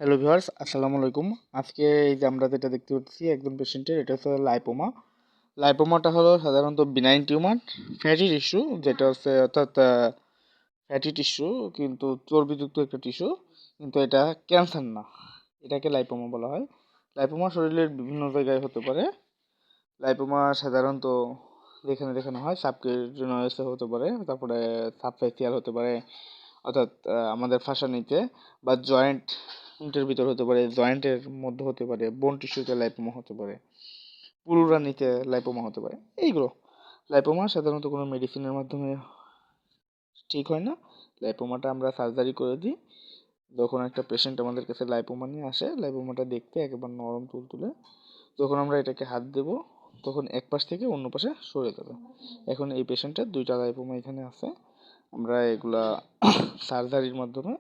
Hello viewers, আসসালামু আলাইকুম। আজকে এই যে আমরা যেটা দেখতে পাচ্ছি একজন পেশেন্টের, এটা হচ্ছে লাইপোমা। লাইপোমাটা হলো সাধারণত বিনাইন টিউমার, ফ্যাটি টিস্যু, যেটা হচ্ছে অর্থাৎ ফ্যাটি টিস্যু, কিন্তু চর্বিযুক্ত একটা টিস্যু, কিন্তু এটা ক্যান্সার না। এটাকে লাইপোমা বলা হয়। লাইপোমা শরীরের বিভিন্ন জায়গায় হতে পারে। লাইপোমা সাধারণত যেখানে যেখানে হয় সাবকিউটেনিয়াসে হতে পারে, তারপরে সাবফেসিয়াল হতে পারে, অর্থাৎ আমাদের ফাঁসানিতে, বা জয়েন্টের ভিতর হতে পারে, জয়েন্টের মধ্যে হতে পারে, বোন টিস্যুতে লাইপোমা হতে পারে, পুরুরানিতে লাইপোমা হতে পারে। এইগুলো লাইপোমা সাধারণত কোনো মেডিসিনের মাধ্যমে ঠিক হয় না। লাইপোমাটা আমরা সার্জারি করে দিই। যখন একটা পেশেন্ট আমাদের কাছে লাইপোমা নিয়ে আসে, লাইপোমাটা দেখতে একেবারে নরম তুলতুলে, যখন আমরা এটাকে হাত দেব, তখন এক পাশ থেকে অন্য পাশে সরে যাবে। এখন এই পেশেন্টের দুইটা লাইপোমা এখানে আছে। আমরা এগুলা সার্জারির মাধ্যমে